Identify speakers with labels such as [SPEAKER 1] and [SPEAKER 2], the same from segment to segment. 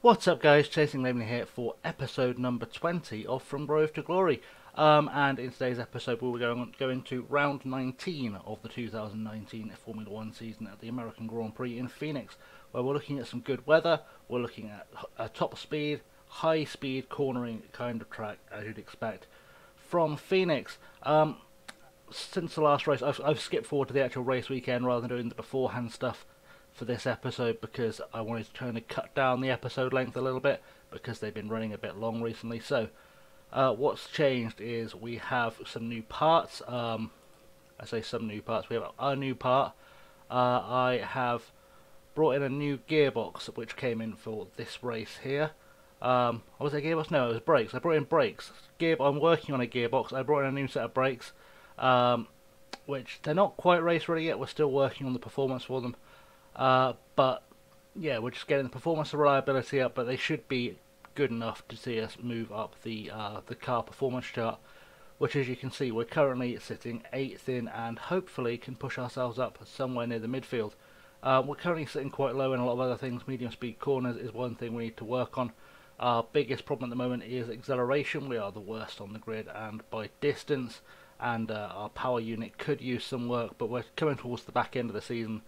[SPEAKER 1] What's up guys, Chasing Lemony here for episode number 20 of From Grove to Glory. And in today's episode we'll be going to round 19 of the 2019 Formula 1 season at the American Grand Prix in Phoenix, where we're looking at some good weather, we're looking at top speed, high speed cornering kind of track as you'd expect from Phoenix. Since the last race I've skipped forward to the actual race weekend rather than doing the beforehand stuff for this episode, because I wanted to try to cut down the episode length a little bit because they've been running a bit long recently. So what's changed is we have some new parts. I say some new parts, we have a new part. I have brought in a new gearbox which came in for this race here. Was it a gearbox? No, it was brakes. I brought in brakes. I'm working on a gearbox. I brought in a new set of brakes, which they're not quite race ready yet. We're still working on the performance for them. But yeah, we're just getting the performance and reliability up, but they should be good enough to see us move up the car performance chart, which, as you can see, we're currently sitting 8th in and hopefully can push ourselves up somewhere near the midfield. We're currently sitting quite low in a lot of other things. Medium speed corners is one thing we need to work on. Our biggest problem at the moment is acceleration. We are the worst on the grid and by distance, and our power unit could use some work, but we're coming towards the back end of the season.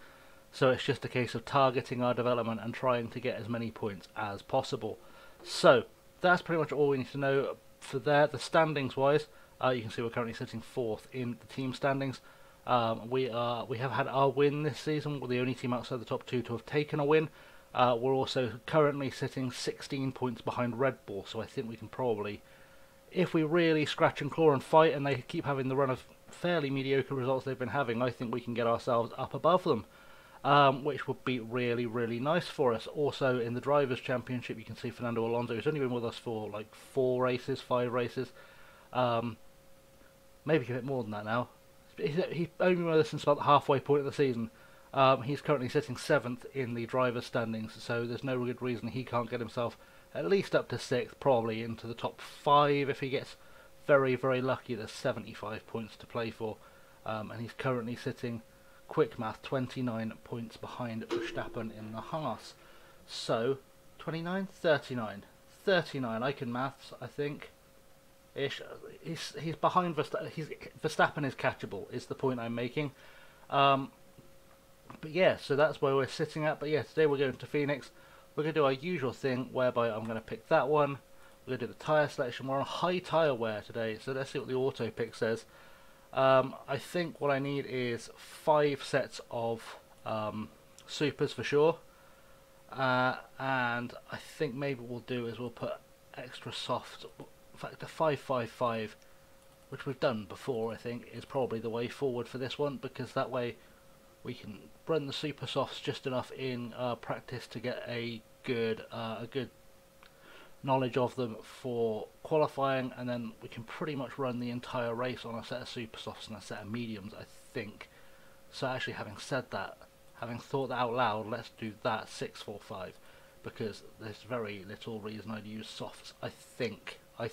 [SPEAKER 1] So it's just a case of targeting our development and trying to get as many points as possible. So that's pretty much all we need to know for there. The standings wise, you can see we're currently sitting 4th in the team standings. We have had our win this season. We're the only team outside the top 2 to have taken a win. We're also currently sitting 16 points behind Red Bull. So I think we can probably, if we really scratch and claw and fight, and they keep having the run of fairly mediocre results they've been having, I think we can get ourselves up above them. Which would be really, really nice for us. Also, in the Drivers' Championship, you can see Fernando Alonso, who's only been with us for like 5 races. Maybe a bit more than that now. He's only been with us since about the halfway point of the season. He's currently sitting 7th in the Drivers' standings, so there's no good reason he can't get himself at least up to 6th, probably into the top 5 if he gets very, very lucky. There's 75 points to play for, and he's currently sitting, quick math, 29 points behind Verstappen in the Haas. So 29, 39, 39. I can maths, I think. Ish. He's behind Verstappen. Verstappen is catchable, is the point I'm making. But yeah, so that's where we're sitting at. But yeah, today we're going to Phoenix. We're going to do our usual thing, whereby I'm going to pick that one. We're going to do the tyre selection. We're on high tyre wear today, so let's see what the auto pick says. I think what I need is 5 sets of supers for sure, and I think maybe what we'll do is we'll put extra soft. In fact, a 555, which we've done before, I think is probably the way forward for this one, because that way we can run the super softs just enough in practice to get a good knowledge of them for qualifying, and then we can pretty much run the entire race on a set of super softs and a set of mediums, I think. So actually, having said that, having thought that out loud, let's do that 645, because there's very little reason I'd use softs. I think I'm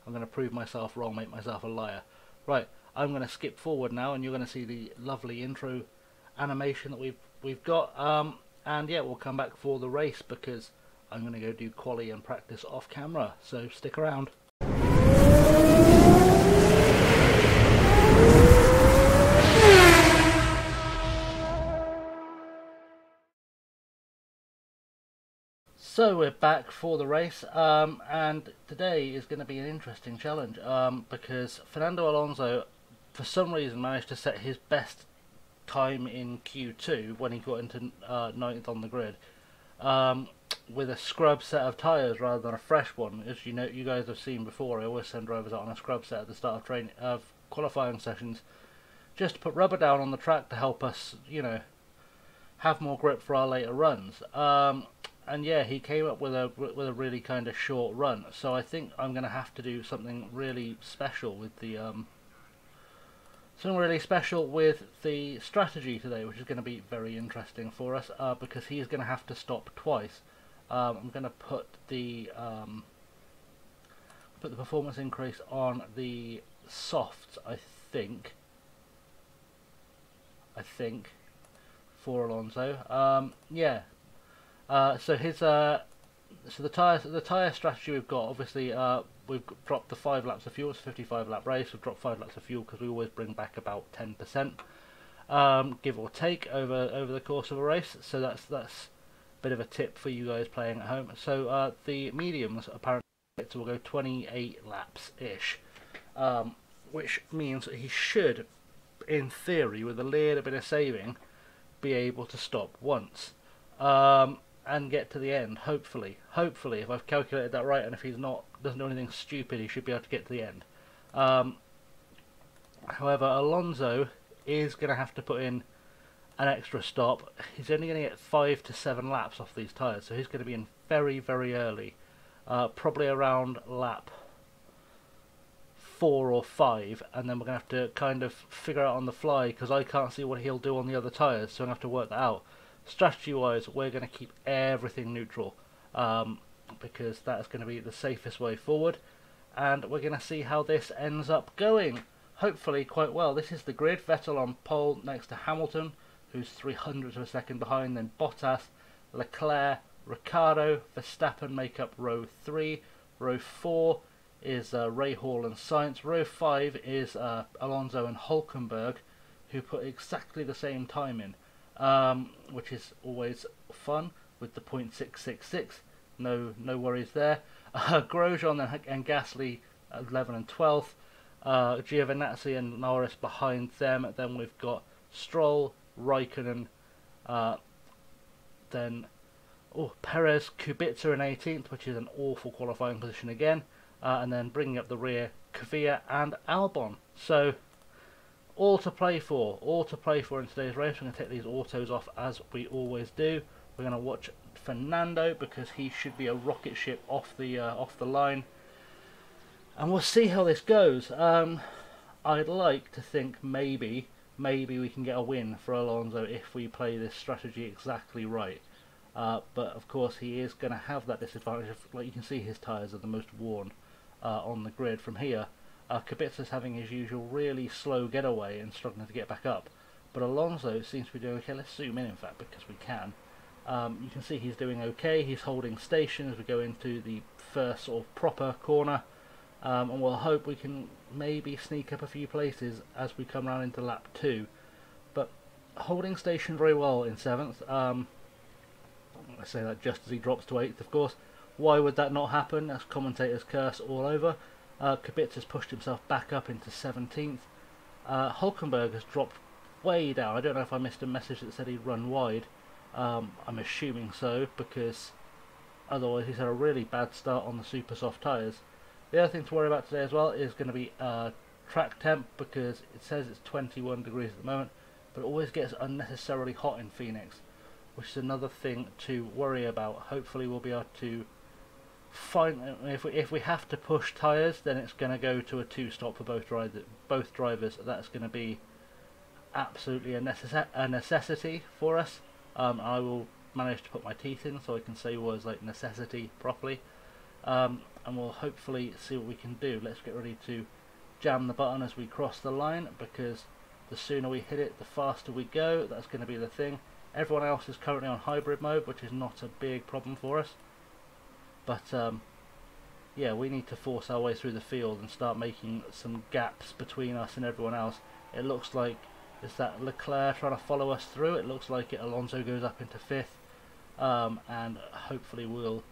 [SPEAKER 1] going to prove myself wrong, make myself a liar. Right, I'm going to skip forward now, and you're going to see the lovely intro animation that we've got, and yeah, we'll come back for the race, because I'm going to go do quali and practice off camera, so stick around. So we're back for the race, and today is going to be an interesting challenge, because Fernando Alonso, for some reason, managed to set his best time in Q2 when he got into 9th on the grid, with a scrub set of tyres rather than a fresh one. As you know, you guys have seen before, I always send drivers out on a scrub set at the start of qualifying sessions, just to put rubber down on the track to help us, you know, have more grip for our later runs. And yeah, he came up with a really kind of short run. So I think I'm going to have to do something really special with the strategy today, which is going to be very interesting for us, because he is going to have to stop twice. I'm going to put the performance increase on the softs, I think, for Alonso. Yeah. So his So the tyre strategy we've got, obviously, we've dropped the 5 laps of fuel. It's a 55 lap race. We've dropped 5 laps of fuel because we always bring back about 10%, give or take, over the course of a race. So that's a bit of a tip for you guys playing at home. So the mediums apparently will go 28 laps ish, which means that he should, in theory, with a little bit of saving, be able to stop once. And get to the end, hopefully, if I've calculated that right, and if he's doesn't do anything stupid, he should be able to get to the end. However, Alonso is going to have to put in an extra stop. He's only going to get 5 to 7 laps off these tyres, so he's going to be in very, very early, probably around lap 4 or 5, and then we're going to have to kind of figure out on the fly, because I can't see what he'll do on the other tyres, so I'm going to have to work that out. Strategy wise, we're going to keep everything neutral, because that's going to be the safest way forward, and we're going to see how this ends up going. Hopefully quite well. This is the grid. Vettel on pole next to Hamilton, who's 300ths of a second behind. Then Bottas, Leclerc, Ricciardo, Verstappen make up row 3. Row 4 is Rahal and Sainz. Row 5 is Alonso and Hulkenberg, who put exactly the same time in. Which is always fun with the .666. No worries there. Grosjean and Gasly 11 and 12th. Giovinazzi and Norris behind them. Then we've got Stroll, Raikkonen, then Perez, Kubica in 18th, which is an awful qualifying position again. And then bringing up the rear, Kvyat and Albon. So all to play for in today's race. We're going to take these autos off as we always do. We're going to watch Fernando because he should be a rocket ship off the line, and we'll see how this goes. I'd like to think maybe we can get a win for Alonso if we play this strategy exactly right. But of course he is going to have that disadvantage. Like you can see, his tyres are the most worn on the grid from here. Kubica's having his usual really slow getaway and struggling to get back up. But Alonso seems to be doing okay. Let's zoom in fact, because we can. You can see he's doing okay. He's holding station as we go into the first sort of proper corner. And we'll hope we can maybe sneak up a few places as we come round into lap 2. But holding station very well in 7th. I say that just as he drops to 8th, of course. Why would that not happen? That's commentator's curse all over. Kubica's pushed himself back up into 17th. Hulkenberg has dropped way down. I don't know if I missed a message that said he'd run wide. I'm assuming so, because otherwise he's had a really bad start on the super soft tyres. The other thing to worry about today as well is going to be track temp, because it says it's 21 degrees at the moment, but it always gets unnecessarily hot in Phoenix, which is another thing to worry about. Hopefully we'll be able to find, if we have to push tyres, then it's going to go to a 2-stop for both drivers. That's going to be absolutely a necessity for us. I will manage to put my teeth in so I can say words like necessity properly, and we'll hopefully see what we can do. Let's get ready to jam the button as we cross the line, because the sooner we hit it, the faster we go. That's going to be the thing. Everyone else is currently on hybrid mode, which is not a big problem for us. But yeah, we need to force our way through the field and start making some gaps between us and everyone else. It looks like it's that Leclerc trying to follow us through. It looks like Alonso goes up into 5th, and hopefully we'll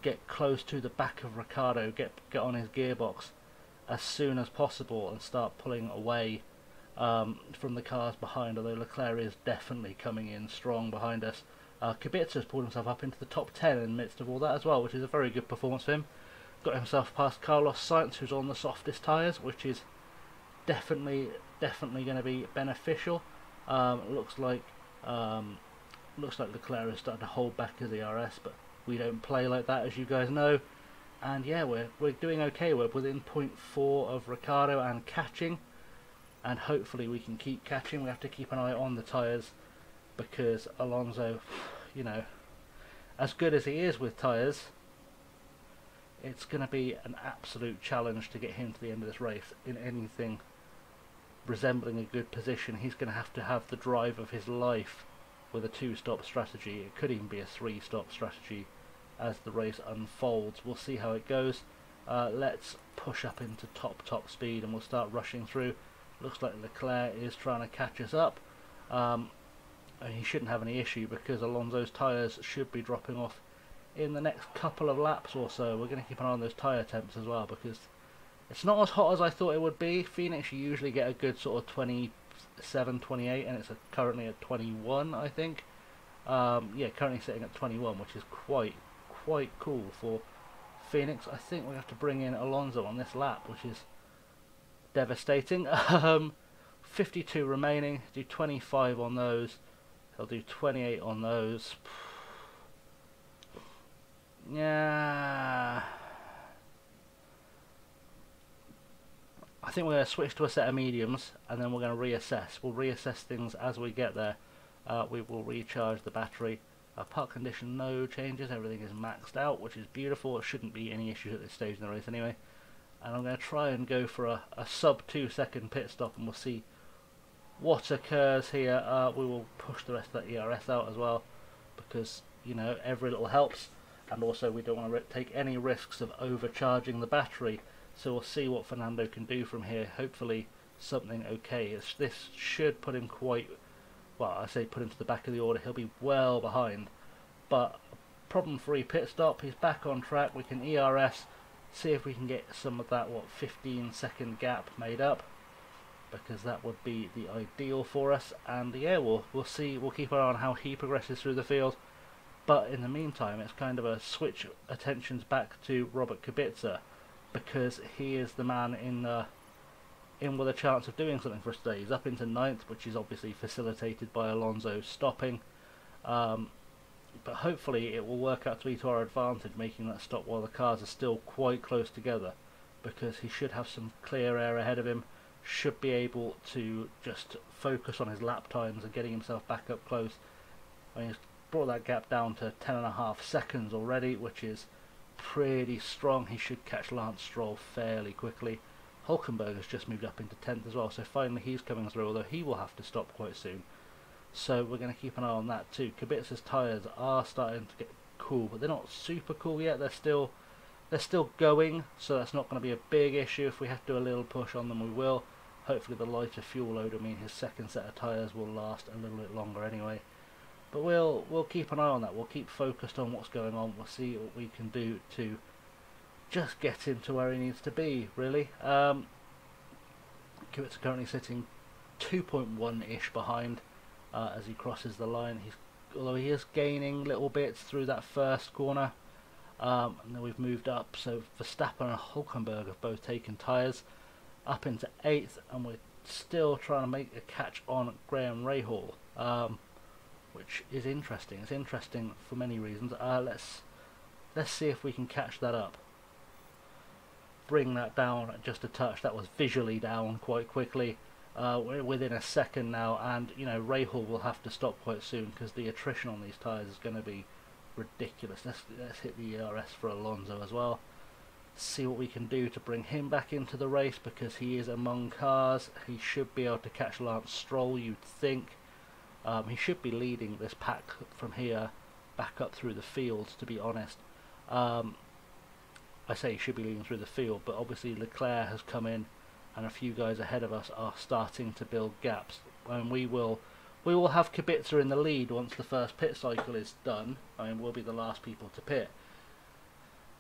[SPEAKER 1] get close to the back of Ricciardo, get on his gearbox as soon as possible and start pulling away from the cars behind, although Leclerc is definitely coming in strong behind us. Kubica's pulled himself up into the top 10 in the midst of all that as well, which is a very good performance for him. Got himself past Carlos Sainz, who's on the softest tyres, which is definitely going to be beneficial. Looks like Leclerc is starting to hold back his ERS, but we don't play like that, as you guys know. And yeah, we're doing okay. We're within 0.4 of Ricciardo and catching, and hopefully we can keep catching. We have to keep an eye on the tyres, because Alonso, you know, as good as he is with tyres, it's going to be an absolute challenge to get him to the end of this race in anything resembling a good position. He's going to have the drive of his life with a 2-stop strategy. It could even be a 3-stop strategy as the race unfolds. We'll see how it goes. Let's push up into top speed and we'll start rushing through. Looks like Leclerc is trying to catch us up. He shouldn't have any issue because Alonso's tyres should be dropping off in the next couple of laps or so. We're going to keep an eye on those tyre temps as well because it's not as hot as I thought it would be. Phoenix, you usually get a good sort of 27, 28, and it's currently at 21, I think. Yeah, currently sitting at 21, which is quite cool for Phoenix. I think we have to bring in Alonso on this lap, which is devastating. 52 remaining. Do 25 on those. He'll do 28 on those. Yeah. I think we're going to switch to a set of mediums and then we're going to reassess. We'll reassess things as we get there. We will recharge the battery. Park condition, no changes. Everything is maxed out, which is beautiful. It shouldn't be any issues at this stage in the race anyway. And I'm going to try and go for a sub 2 second pit stop and we'll see what occurs here. We will push the rest of that ERS out as well because, you know, every little helps. And also we don't want to take any risks of overcharging the battery. So we'll see what Fernando can do from here. Hopefully something okay. This should put him quite, well, I say put him to the back of the order. He'll be well behind. But problem-free pit stop. He's back on track. We can ERS, see if we can get some of that, 15-second gap made up. Because that would be the ideal for us. And yeah, we'll see. We'll keep our eye on how he progresses through the field. But in the meantime, it's kind of a switch attentions back to Robert Kubica, because he is the man in with a chance of doing something for us today. He's up into 9th, which is obviously facilitated by Alonso stopping. But hopefully it will work out to be to our advantage, making that stop while the cars are still quite close together, because he should have some clear air ahead of him, should be able to just focus on his lap times and getting himself back up close. I mean, he's brought that gap down to 10.5 seconds already, which is pretty strong. He should catch Lance Stroll fairly quickly. Hulkenberg has just moved up into 10th as well, so finally he's coming through, although he will have to stop quite soon. So we're going to keep an eye on that too. Kubica's tyres are starting to get cool, but they're not super cool yet. They're still going, so that's not going to be a big issue. If we have to do a little push on them, we will. Hopefully the lighter fuel load will mean his second set of tyres will last a little bit longer anyway. But we'll keep an eye on that. We'll keep focused on what's going on. We'll see what we can do to just get him to where he needs to be, really. Kubica currently sitting 2.1-ish behind as he crosses the line. Although he is gaining little bits through that first corner. And then we've moved up, so Verstappen and Hulkenberg have both taken tyres up into 8th, and we're still trying to make a catch on Graham Rahal, which is interesting. It's interesting for many reasons. Let's see if we can catch that up. Bring that down just a touch. That was visually down quite quickly. We're within a second now, and you know Rahal will have to stop quite soon because the attrition on these tyres is going to be ridiculous. Let's hit the ERS for Alonso as well. See what we can do to bring him back into the race, because he is among cars. He should be able to catch Lance Stroll, you'd think. He should be leading this pack from here back up through the field, to be honest. I say he should be leading through the field, but obviously Leclerc has come in and a few guys ahead of us are starting to build gaps. And we will have Kubica in the lead once the first pit cycle is done. I mean, we'll be the last people to pit.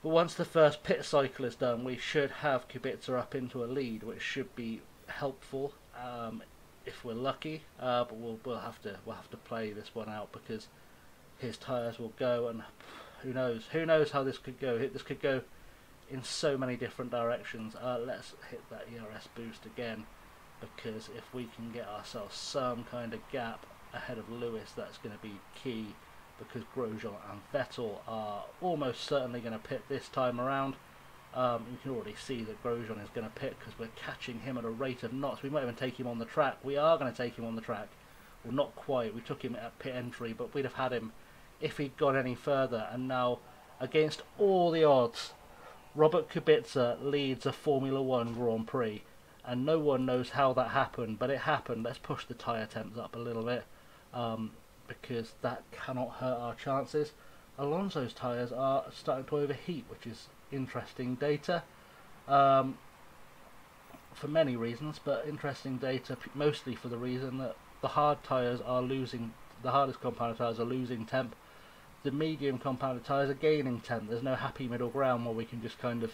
[SPEAKER 1] But once the first pit cycle is done, we should have Kubica up into a lead, which should be helpful if we're lucky. But we'll have to play this one out, because his tyres will go, and who knows how this could go. This could go in so many different directions. Let's hit that ERS boost again, because if we can get ourselves some kind of gap ahead of Lewis, that's going to be key, because Grosjean and Vettel are almost certainly going to pit this time around. You can already see that Grosjean is going to pit because we're catching him at a rate of knots. We might even take him on the track. We are going to take him on the track. Well, not quite. We took him at pit entry, but we'd have had him if he'd gone any further. And now, against all the odds, Robert Kubica leads a Formula 1 Grand Prix. And no one knows how that happened, but it happened. Let's push the tyre temps up a little bit, because that cannot hurt our chances. Alonso's tyres are starting to overheat, which is interesting data. Um, for many reasons, but interesting data mostly for the reason that the hard tyres are losing, the hardest compounded tyres are losing temp, the medium compounded tyres are gaining temp. There's no happy middle ground where we can just kind of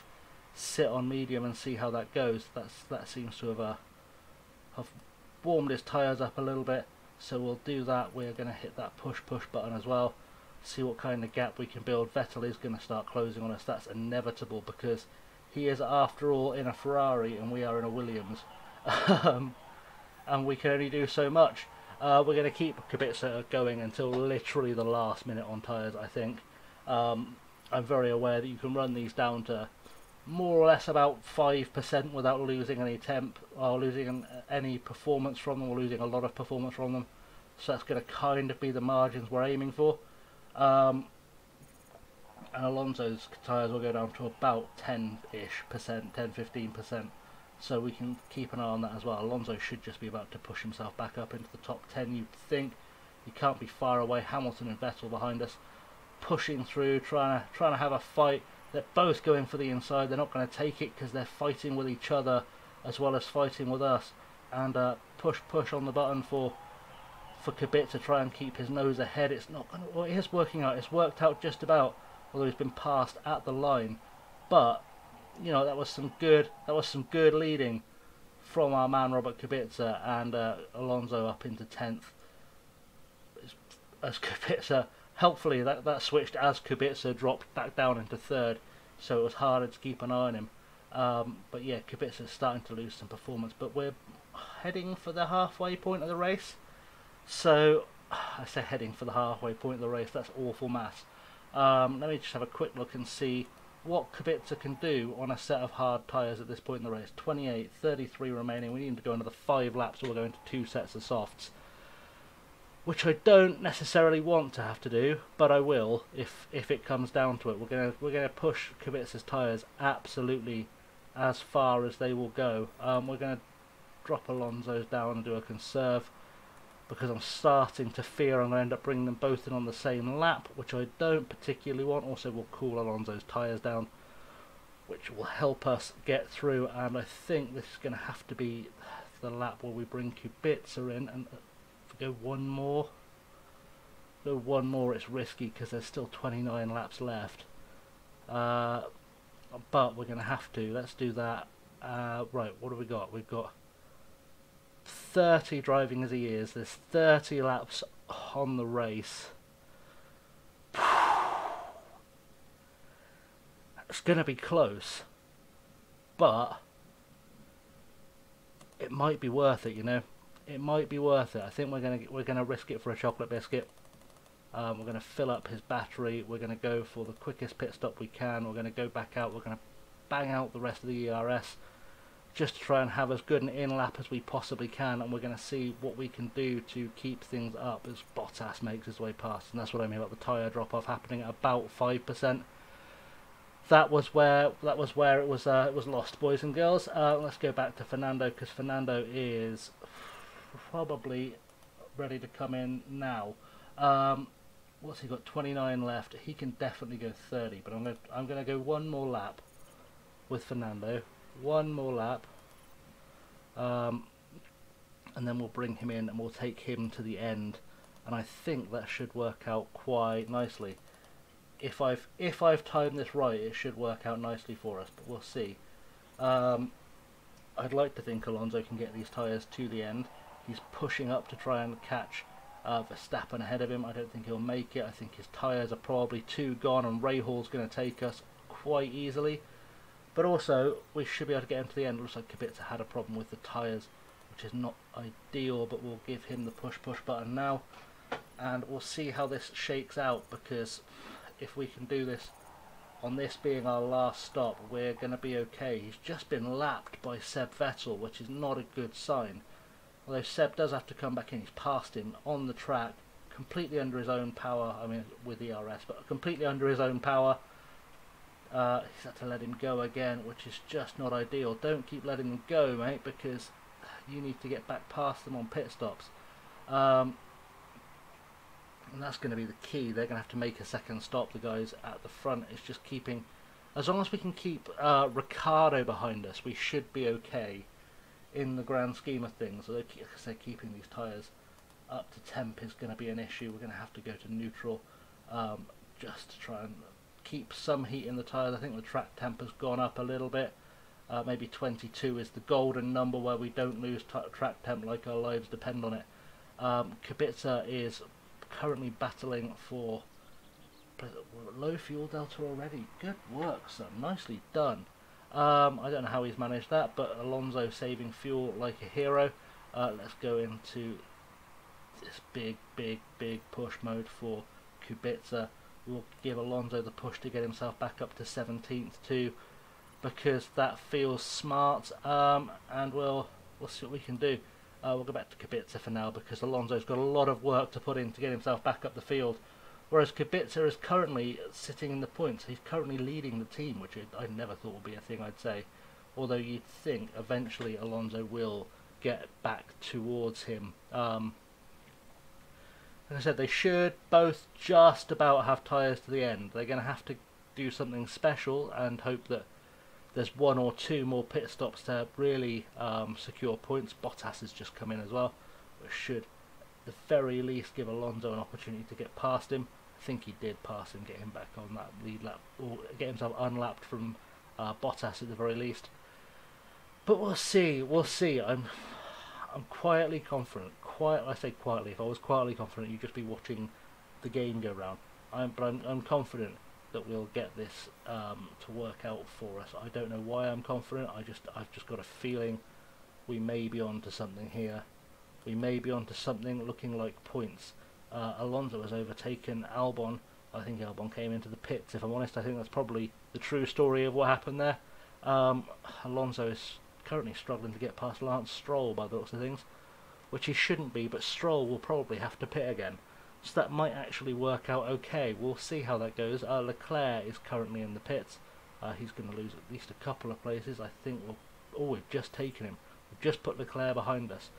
[SPEAKER 1] sit on medium and see how that goes. That seems to have warmed his tyres up a little bit, so we'll do that. We're going to hit that push button as well, see what kind of gap we can build. Vettel is going to start closing on us. That's inevitable because he is, after all, in a Ferrari and we are in a Williams. And we can only do so much. We're going to keep Kubica going until literally the last minute on tyres, I think. I'm very aware that you can run these down to more or less about 5% without losing any temp, or losing any performance from them, or losing a lot of performance from them. So that's going to kind of be the margins we're aiming for. And Alonso's tyres will go down to about 10-ish%, 10-15%, so we can keep an eye on that as well. Alonso should just be about to push himself back up into the top 10, you'd think. He can't be far away. Hamilton and Vettel behind us, pushing through, trying to have a fight. They're both going for the inside. They're not going to take it because they're fighting with each other as well as fighting with us. And push on the button for Kubica to try and keep his nose ahead. It's not going to, well, it is working out. It's worked out just about, although he's been passed at the line. But you know, that was some good leading from our man Robert Kubica, and Alonso up into 10th as Kubica. Helpfully that switched as Kubica dropped back down into 3rd, so it was harder to keep an eye on him. But yeah, Kubica's starting to lose some performance, but we're heading for the halfway point of the race. So I say heading for the halfway point of the race, that's awful maths. Let me just have a quick look and see what Kubica can do on a set of hard tyres at this point in the race. 28, 33 remaining. We need to go another 5 laps, or we're going to 2 sets of softs, which I don't necessarily want to have to do, but I will if it comes down to it. We're gonna push Kubica's tyres absolutely as far as they will go. We're gonna drop Alonso's down and do a conserve, because I'm starting to fear I'm going to end up bringing them both in on the same lap, which I don't particularly want. Also, we'll cool Alonso's tyres down, which will help us get through, and I think this is going to have to be the lap where we bring Kubica in, and if we go one more, it's risky because there's still 29 laps left, but we're going to have to. Let's do that. Right, what have we got? We've got 30 driving as he is. There's 30 laps on the race. It's going to be close, but it might be worth it. You know, it might be worth it. I think we're gonna risk it for a chocolate biscuit. We're going to fill up his battery. We're going to go for the quickest pit stop we can. We're going to go back out. We're going to bang out the rest of the ERS, just to try and have as good an in-lap as we possibly can, and we're going to see what we can do to keep things up as Bottas makes his way past. And that's what I mean about the tyre drop-off happening at about 5%. That was where it was lost, boys and girls. Let's go back to Fernando, because Fernando is probably ready to come in now. What's he got? 29 left. He can definitely go 30, but I'm going to go one more lap with Fernando. One more lap, and then we'll bring him in and we'll take him to the end, and I think that should work out quite nicely. If I've timed this right, it should work out nicely for us, but we'll see. I'd like to think Alonso can get these tyres to the end. He's pushing up to try and catch Verstappen ahead of him. I don't think he'll make it. I think his tyres are probably too gone, and Rahaal's going to take us quite easily. But also, we should be able to get him to the end. Looks like Kubica had a problem with the tyres, which is not ideal, but we'll give him the push button now. And we'll see how this shakes out, because if we can do this on this being our last stop, we're going to be okay. He's just been lapped by Seb Vettel, which is not a good sign. Although Seb does have to come back in. He's passed him on the track, completely under his own power. I mean, with ERS, but completely under his own power. He's had to let him go again, which is just not ideal. Don't keep letting them go, mate, because you need to get back past them on pit stops. And that's going to be the key. They're going to have to make a second stop, the guys at the front. It's just keeping, as long as we can keep Ricciardo behind us, we should be okay in the grand scheme of things. So like I say, keeping these tyres up to temp is going to be an issue. We're going to have to go to neutral just to try and keep some heat in the tyres. I think the track temp has gone up a little bit. Maybe 22 is the golden number where we don't lose track temp like our lives depend on it. Kubica is currently battling for low fuel delta already. Good work, son. Nicely done. I don't know how he's managed that, but Alonso saving fuel like a hero. Let's go into this big push mode for Kubica. We'll give Alonso the push to get himself back up to 17th too, because that feels smart, and we'll see what we can do. We'll go back to Kubica for now, because Alonso's got a lot of work to put in to get himself back up the field, whereas Kubica is currently sitting in the points. He's currently leading the team, which I never thought would be a thing, I'd say, although you'd think eventually Alonso will get back towards him. Like I said, they should both just about have tyres to the end. They're going to have to do something special and hope that there's one or two more pit stops to really secure points. Bottas has just come in as well, which should at the very least give Alonso an opportunity to get past him. I think he did pass him, get him back on that lead lap, or get himself unlapped from Bottas at the very least. But we'll see. I'm quietly confident. I say quietly. If I was quietly confident, you'd just be watching the game go round. I'm confident that we'll get this to work out for us. I don't know why I'm confident. I've just got a feeling we may be onto something here. We may be onto something looking like points. Alonso has overtaken Albon. I think Albon came into the pits. If I'm honest, I think that's probably the true story of what happened there. Alonso is currently struggling to get past Lance Stroll by the looks of things, which he shouldn't be, but Stroll will probably have to pit again. So that might actually work out okay. We'll see how that goes. Leclerc is currently in the pits. He's going to lose at least a couple of places. I think we've just taken him. We've just put Leclerc behind us.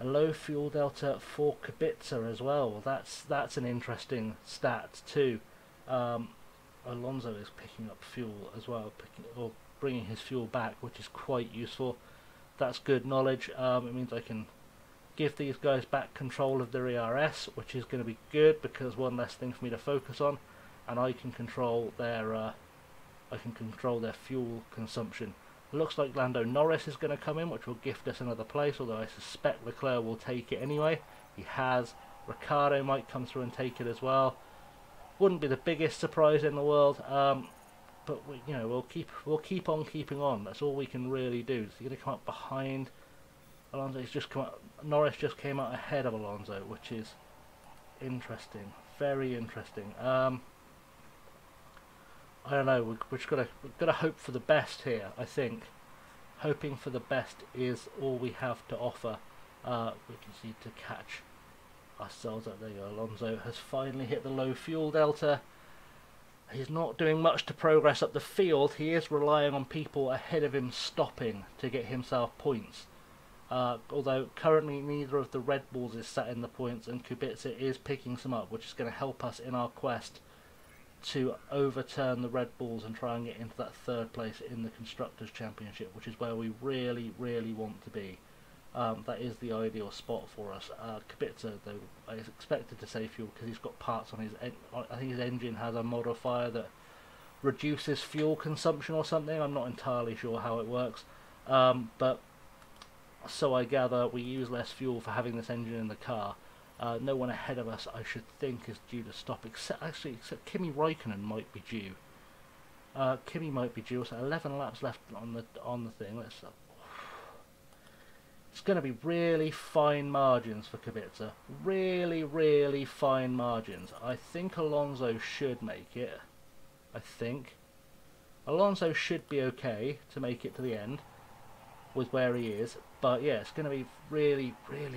[SPEAKER 1] A low fuel delta for Kubica as well. That's an interesting stat too. Alonso is picking up fuel as well, or bringing his fuel back, which is quite useful. That's good knowledge. It means I can give these guys back control of their ERS, which is going to be good because one less thing for me to focus on, and I can control their fuel consumption. It looks like Lando Norris is going to come in, which will gift us another place, although I suspect Leclerc will take it anyway. He has. Ricciardo might come through and take it as well. Wouldn't be the biggest surprise in the world, but we'll keep on keeping on. That's all we can really do. So you're going to come up behind Alonso. Norris just came out ahead of Alonso, which is interesting, very interesting. I don't know. We've got to hope for the best here. I think hoping for the best is all we have to offer. We can see to catch ourselves up. There you go. Alonso has finally hit the low fuel delta. He's not doing much to progress up the field. He is relying on people ahead of him stopping to get himself points. Although currently neither of the Red Bulls is sat in the points, and Kubica is picking some up, which is going to help us in our quest to overturn the Red Bulls and try and get into that third place in the Constructors Championship, which is where we really want to be. That is the ideal spot for us. Kubica, though, is expected to save fuel because he's got parts on his I think his engine has a modifier that reduces fuel consumption or something. I'm not entirely sure how it works, but so I gather we use less fuel for having this engine in the car. No one ahead of us, I should think, is due to stop, except Kimi Räikkönen might be due. Kimi might be due. So 11 laps left on the thing. It's going to be really fine margins for Kubica. Really fine margins. I think Alonso should make it. I think Alonso should be okay to make it to the end with where he is. But yeah, it's going to be really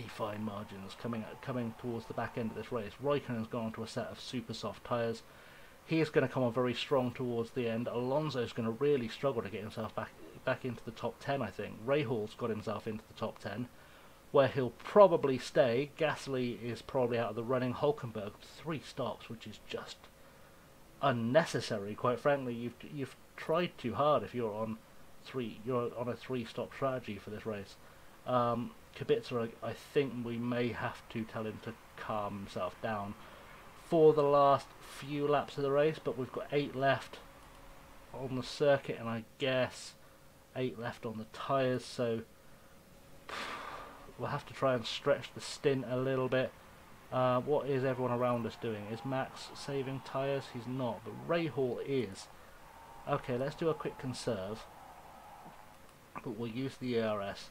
[SPEAKER 1] fine margins coming towards the back end of this race. Raikkonen's gone onto a set of super soft tyres. He is going to come on very strong towards the end. Alonso's going to really struggle to get himself back into the top 10, I think. Rahul's got himself into the top 10. where he'll probably stay. Gasly is probably out of the running. Hulkenberg 3 stops, which is just unnecessary. Quite frankly, you've tried too hard if you're on a 3-stop strategy for this race. Kubica, I think we may have to tell him to calm himself down for the last few laps of the race, but we've got 8 left on the circuit, and I guess 8 left on the tyres, so we'll have to try and stretch the stint a little bit. What is everyone around us doing? Is Max saving tyres? He's not, but Rahal is. Okay, let's do a quick conserve, but we'll use the ERS,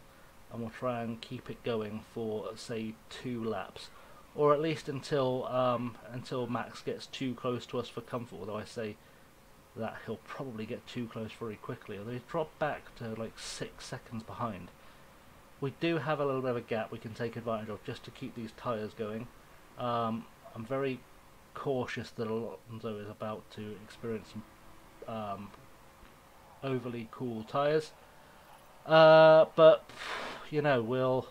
[SPEAKER 1] and we'll try and keep it going for, say, 2 laps, or at least until Max gets too close to us for comfort. Although I say that he'll probably get too close very quickly. Although he's dropped back to like 6 seconds behind. We do have a little bit of a gap we can take advantage of just to keep these tyres going. I'm very cautious that Alonso is about to experience some overly cool tyres. But you know, we'll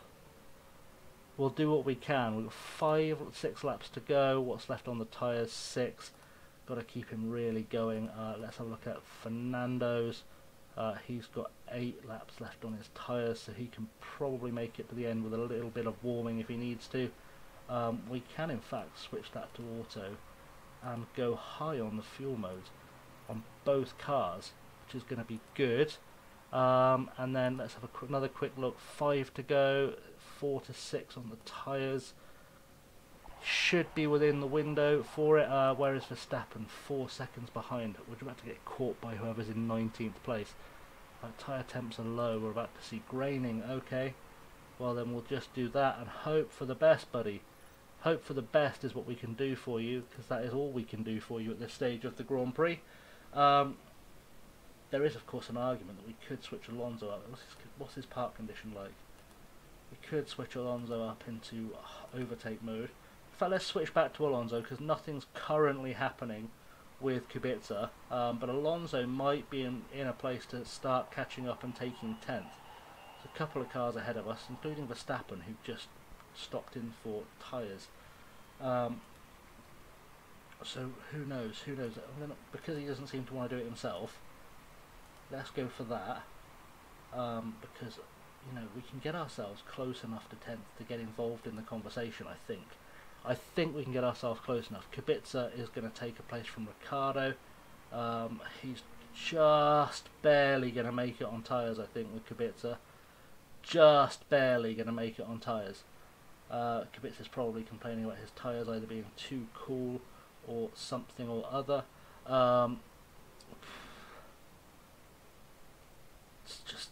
[SPEAKER 1] do what we can. We've got 6 laps to go. What's left on the tyres? 6. Got to keep him really going. Let's have a look at Fernando's. He's got 8 laps left on his tyres, so he can probably make it to the end with a little bit of warming if he needs to. We can in fact switch that to auto and go high on the fuel modes on both cars, which is going to be good. And then let's have another quick look. 5 to go, 4 to 6 on the tyres. Should be within the window for it, whereas Verstappen 4 seconds behind. We're about to get caught by whoever's in 19th place. Tyre temps are low, we're about to see graining. Okay, well then we'll just do that and hope for the best, buddy. Hope for the best is what we can do for you, because that is all we can do for you at this stage of the Grand Prix. There is of course an argument that we could switch Alonso up. What's his park condition like? We could switch Alonso up into overtake mode. In fact, let's switch back to Alonso because nothing's currently happening with Kubica, but Alonso might be in a place to start catching up and taking 10th. There's a couple of cars ahead of us, including Verstappen, who just stopped in for tyres. So who knows? Because he doesn't seem to want to do it himself, let's go for that, because you know, we can get ourselves close enough to 10th to get involved in the conversation. I think we can get ourselves close enough. Kubica is going to take a place from Ricciardo. He's just barely going to make it on tyres, I think, with Kubica. Just barely going to make it on tyres. Kubica's probably complaining about his tyres either being too cool or something or other. It's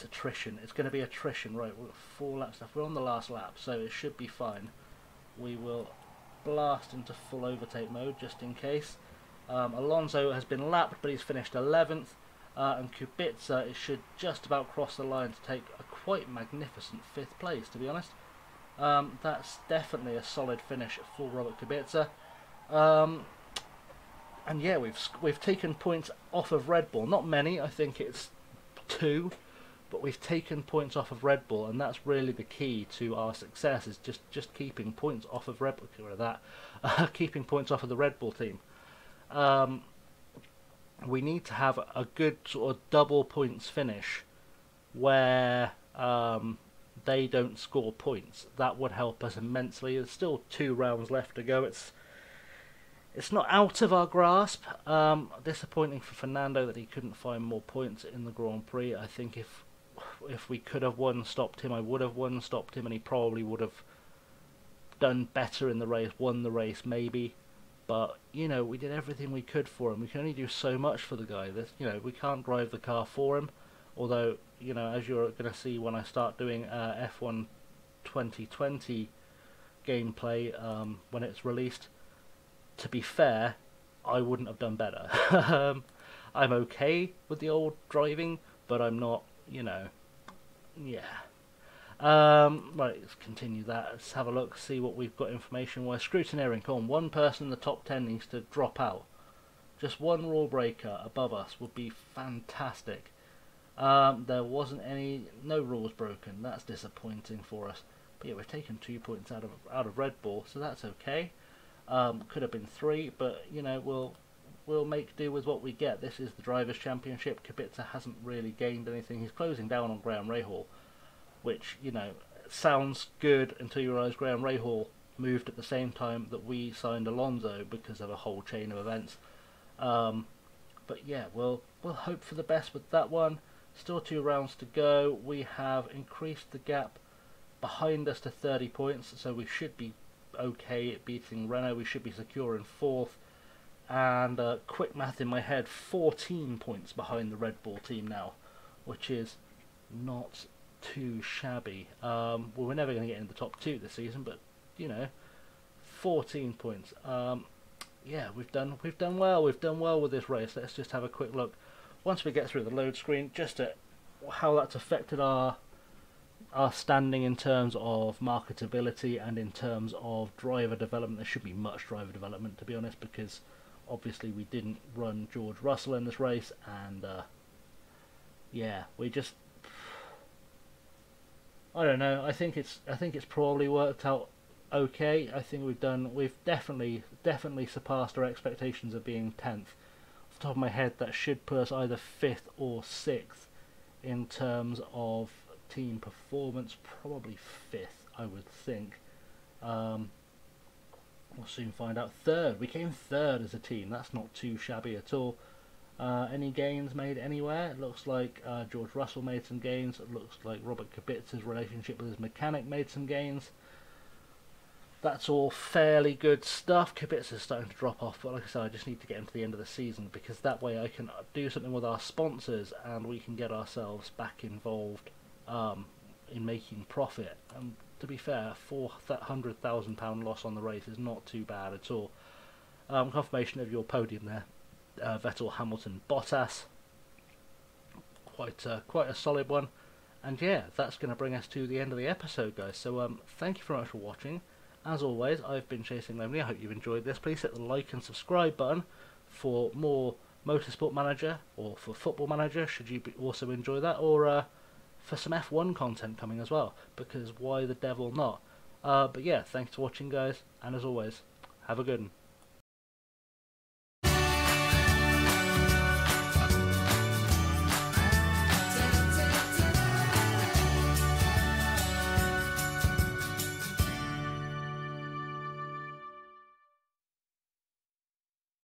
[SPEAKER 1] attrition. It's going to be attrition. Right, we've got 4 laps left. We're on the last lap, so it should be fine. We will blast into full overtake mode just in case. Alonso has been lapped, but he's finished 11th, and Kubica should just about cross the line to take a quite magnificent 5th place, to be honest. That's definitely a solid finish for Robert Kubica. And yeah, we've taken points off of Red Bull. Not many, I think it's 2. But we've taken points off of Red Bull, and that's really the key to our success, is just keeping points off of Red Bull. Keeping points off of the Red Bull team. We need to have a good sort of double points finish where they don't score points. That would help us immensely. There's still 2 rounds left to go. It's not out of our grasp. Disappointing for Fernando that he couldn't find more points in the Grand Prix. I think if we could have stopped him, I would have stopped him, and he probably would have done better in the race, won the race maybe. But you know, we did everything we could for him. We can only do so much for the guy. You know, we can't drive the car for him. Although, you know, as you're going to see when I start doing F1 2020 gameplay when it's released, to be fair, I wouldn't have done better. I'm okay with the old driving, but I'm not, you know, yeah. Right, let's continue that. Let's have a look, see what we've got information-wise. Scrutineering, come on, 1 person in the top 10 needs to drop out. Just 1 rule breaker above us would be fantastic. There wasn't no rules broken. That's disappointing for us. But yeah, we've taken 2 points out of Red Bull, so that's okay. Could have been 3, but you know, we'll make do with what we get. This is the Drivers' Championship. Kubica hasn't really gained anything. He's closing down on Graham Rahal, which, you know, sounds good until you realise Graham Rahal moved at the same time that we signed Alonso because of a whole chain of events. But yeah, we'll hope for the best with that one. Still 2 rounds to go. We have increased the gap behind us to 30 points, so we should be okay at beating Renault. We should be secure in 4th. And quick math in my head, 14 points behind the Red Bull team now, which is not too shabby. Well, we're never going to get in the top 2 this season, but you know, 14 points. Yeah, we've done well. We've done well with this race. Let's just have a quick look once we get through the load screen, just at how that's affected our standing in terms of marketability and in terms of driver development. There should be much driver development, to be honest, because obviously we didn't run George Russell in this race, and yeah, we just, I don't know. I think it's probably worked out okay. I think we've definitely surpassed our expectations of being 10th. Off the top of my head, that should put us either 5th or 6th in terms of team performance. Probably 5th, I would think. We'll soon find out. 3rd, we came 3rd as a team. That's not too shabby at all. Any gains made anywhere? It looks like George Russell made some gains. It looks like Robert Kubica's relationship with his mechanic made some gains. That's all fairly good stuff. Kubica's starting to drop off, but like I said, I just need to get him to the end of the season, because that way I can do something with our sponsors and we can get ourselves back involved in making profit. And to be fair, £400,000 loss on the race is not too bad at all. Confirmation of your podium there. Vettel, Hamilton, Bottas. Quite a solid one. And yeah, that's going to bring us to the end of the episode, guys. So thank you very much for watching. As always, I've been Chasing Lonely. I hope you've enjoyed this. Please hit the like and subscribe button for more Motorsport Manager, or for Football Manager, should you also enjoy that, or for some F1 content coming as well, because why the devil not? But yeah, thanks for watching, guys, and as always, have a good one.